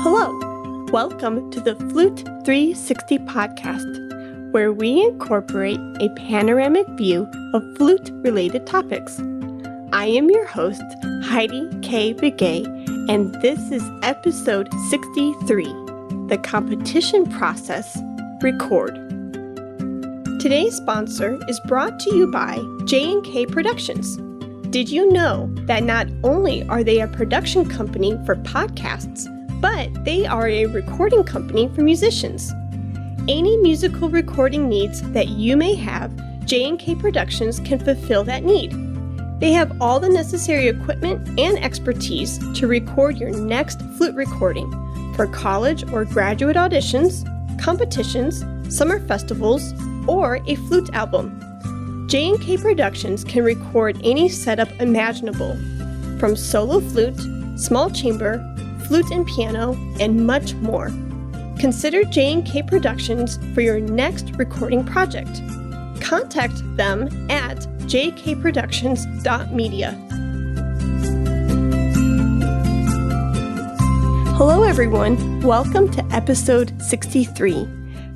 Hello, welcome to the Flute 360 podcast, where we incorporate a panoramic view of flute-related topics. I am your host, Heidi K. Begay, and this is episode 63, The Competition Process, Record. Today's sponsor is brought to you by J&K Productions. Did you know that not only are they a production company for podcasts, but they are a recording company for musicians? Any musical recording needs that you may have, J&K Productions can fulfill that need. They have all the necessary equipment and expertise to record your next flute recording for college or graduate auditions, competitions, summer festivals, or a flute album. J&K Productions can record any setup imaginable, from solo flute, small chamber, flute and piano, and much more. Consider J&K Productions for your next recording project. Contact them at jkproductions.media. Hello everyone, welcome to episode 63.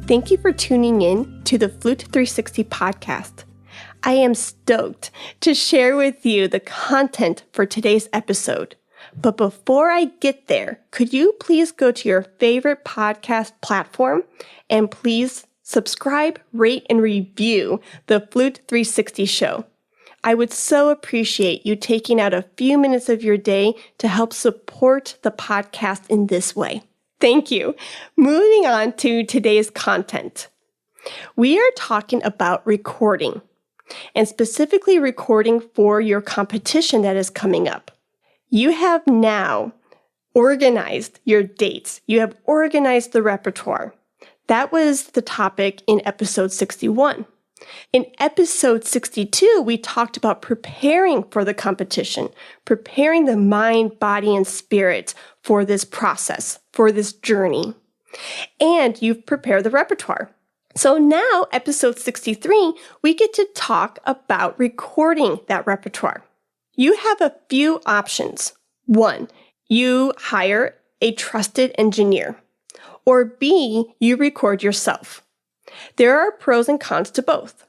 Thank you for tuning in to the Flute 360 podcast. I am stoked to share with you the content for today's episode. But before I get there, could you please go to your favorite podcast platform and please subscribe, rate, and review the Flute 360 show. I would so appreciate you taking out a few minutes of your day to help support the podcast in this way. Thank you. Moving on to today's content. We are talking about recording, and specifically recording for your competition that is coming up. You have now organized your dates. You have organized the repertoire. That was the topic in episode 61. In episode 62, we talked about preparing for the competition, preparing the mind, body, and spirit for this process, for this journey. And you've prepared the repertoire. So now, episode 63, we get to talk about recording that repertoire. You have a few options. 1, you hire a trusted engineer. Or B, you record yourself. There are pros and cons to both.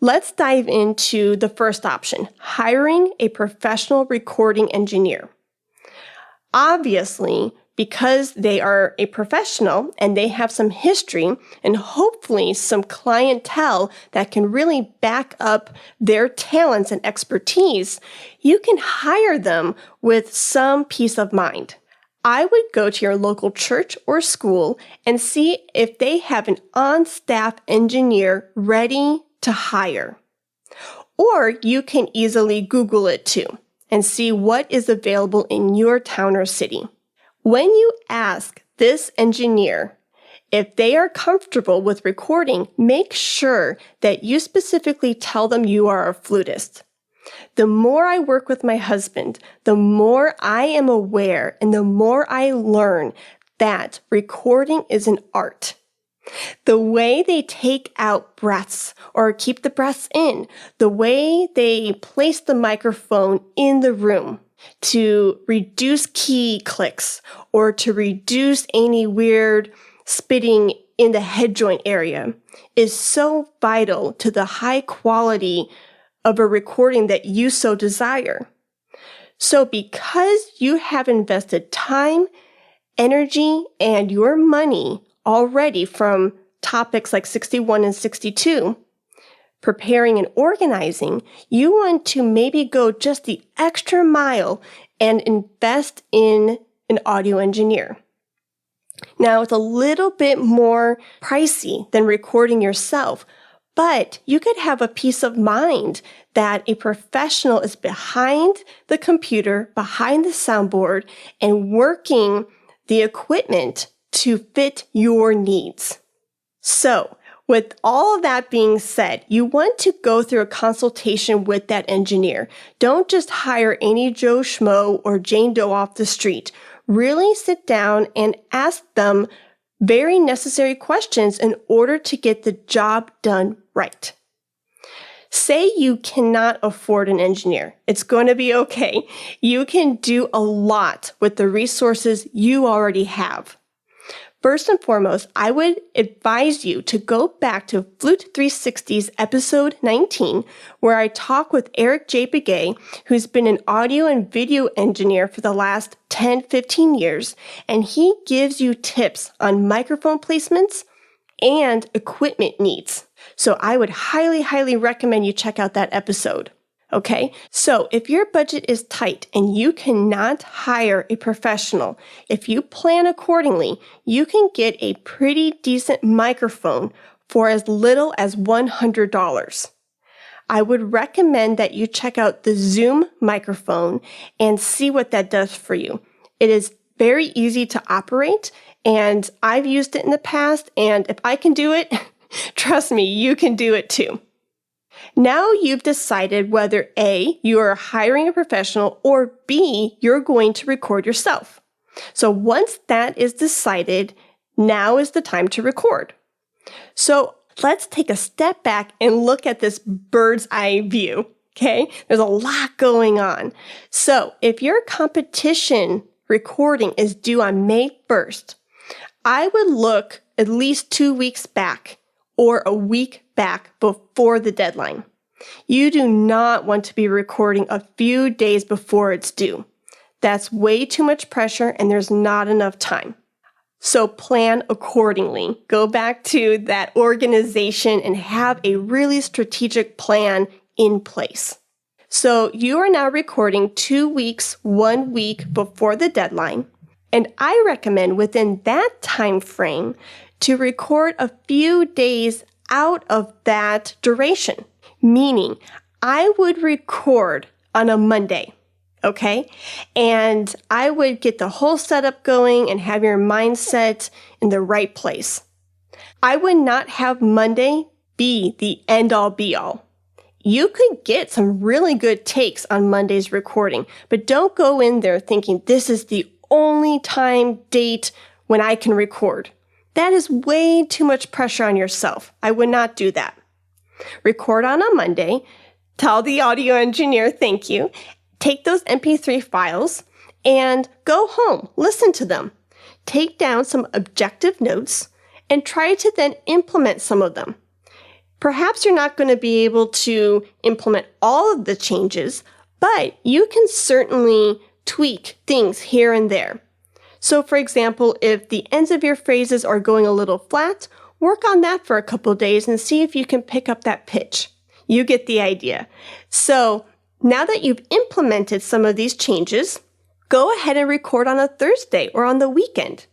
Let's dive into the first option, hiring a professional recording engineer. Obviously, because they are a professional and they have some history and hopefully some clientele that can really back up their talents and expertise, you can hire them with some peace of mind. I would go to your local church or school and see if they have an on-staff engineer ready to hire. Or you can easily Google it too and see what is available in your town or city. When you ask this engineer if they are comfortable with recording, make sure that you specifically tell them you are a flutist. The more I work with my husband, the more I am aware and the more I learn that recording is an art. The way they take out breaths or keep the breaths in, the way they place the microphone in the room, to reduce key clicks or to reduce any weird spitting in the head joint area is so vital to the high quality of a recording that you so desire. So because you have invested time, energy, and your money already from topics like 61 and 62, preparing and organizing, you want to maybe go just the extra mile and invest in an audio engineer. Now, it's a little bit more pricey than recording yourself, but you could have a peace of mind that a professional is behind the computer, behind the soundboard, and working the equipment to fit your needs. So, with all of that being said, you want to go through a consultation with that engineer. Don't just hire any Joe Schmo or Jane Doe off the street. Really sit down and ask them very necessary questions in order to get the job done right. Say you cannot afford an engineer. It's going to be okay. You can do a lot with the resources you already have. First and foremost, I would advise you to go back to Flute 360's episode 19, where I talk with Eric J. Begay, who's been an audio and video engineer for the last 10, 15 years, and he gives you tips on microphone placements and equipment needs. So I would highly, highly recommend you check out that episode. Okay, so if your budget is tight and you cannot hire a professional, if you plan accordingly, you can get a pretty decent microphone for as little as $100. I would recommend that you check out the Zoom microphone and see what that does for you. It is very easy to operate, and I've used it in the past, and if I can do it, trust me, you can do it too. Now you've decided whether A, you are hiring a professional, or B, you're going to record yourself. So once that is decided, now is the time to record. So let's take a step back and look at this bird's eye view, okay? There's a lot going on. So if your competition recording is due on May 1st, I would look at least 2 weeks back or a week back before the deadline. You do not want to be recording a few days before it's due. That's way too much pressure and there's not enough time. So plan accordingly. Go back to that organization and have a really strategic plan in place. So you are now recording 2 weeks, 1 week before the deadline. And I recommend within that time frame to record a few days out of that duration. Meaning, I would record on a Monday, okay? And I would get the whole setup going and have your mindset in the right place. I would not have Monday be the end-all be-all. You could get some really good takes on Monday's recording, but don't go in there thinking this is the only time, date when I can record. That is way too much pressure on yourself. I would not do that. Record on a Monday, tell the audio engineer thank you, take those MP3 files, and go home, listen to them. Take down some objective notes, and try to then implement some of them. Perhaps you're not going to be able to implement all of the changes, but you can certainly tweak things here and there. So for example, if the ends of your phrases are going a little flat, work on that for a couple of days and see if you can pick up that pitch. You get the idea. So now that you've implemented some of these changes, go ahead and record on a Thursday or on the weekend.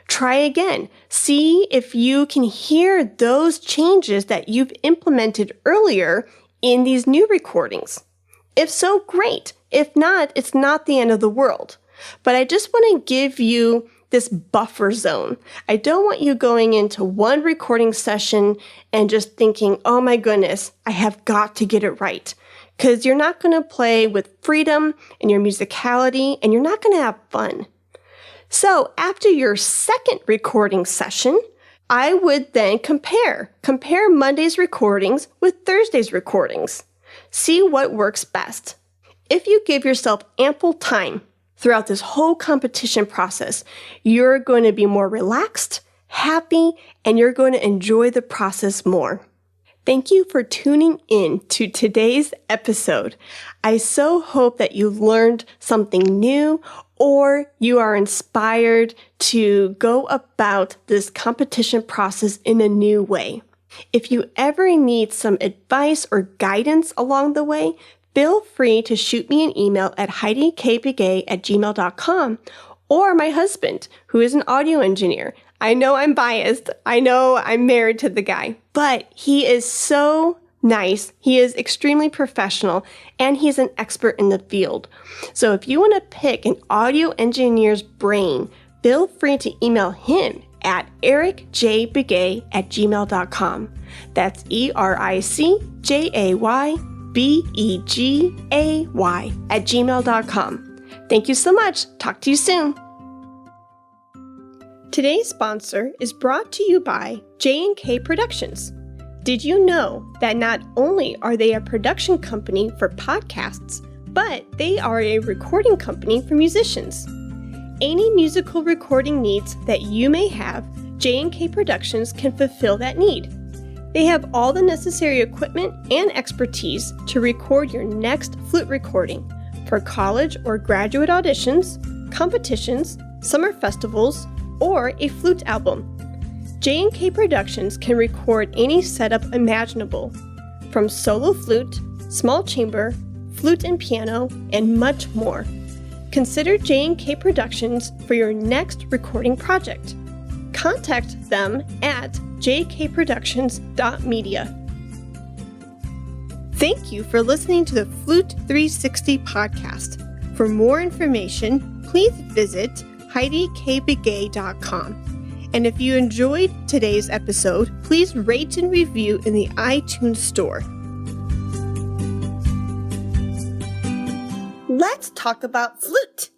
Try again. See if you can hear those changes that you've implemented earlier in these new recordings. If so, great. If not, it's not the end of the world. But I just want to give you this buffer zone. I don't want you going into one recording session and just thinking, oh my goodness, I have got to get it right. Because you're not going to play with freedom and your musicality, and you're not going to have fun. So after your second recording session, I would then compare Monday's recordings with Thursday's recordings. See what works best. If you give yourself ample time throughout this whole competition process, you're going to be more relaxed, happy, and you're going to enjoy the process more. Thank you for tuning in to today's episode. I so hope that you learned something new or you are inspired to go about this competition process in a new way. If you ever need some advice or guidance along the way, feel free to shoot me an email at heidikbegay@gmail.com or my husband, who is an audio engineer. I know I'm biased. I know I'm married to the guy, but he is so nice. He is extremely professional, and he's an expert in the field. So if you want to pick an audio engineer's brain, feel free to email him at ericjbegay@gmail.com. That's ericjbegay@gmail.com. Thank you so much. Talk to you soon. Today's sponsor is brought to you by J&K Productions. Did you know that not only are they a production company for podcasts, but they are a recording company for musicians? Any musical recording needs that you may have, J&K Productions can fulfill that need. They have all the necessary equipment and expertise to record your next flute recording for college or graduate auditions, competitions, summer festivals, or a flute album. J&K Productions can record any setup imaginable, from solo flute, small chamber, flute and piano, and much more. Consider J&K Productions for your next recording project. Contact them at jkproductions.media. Thank you for listening to the Flute 360 podcast. For more information, please visit HeidiKBegay.com. And if you enjoyed today's episode, please rate and review in the iTunes store. Let's talk about flute.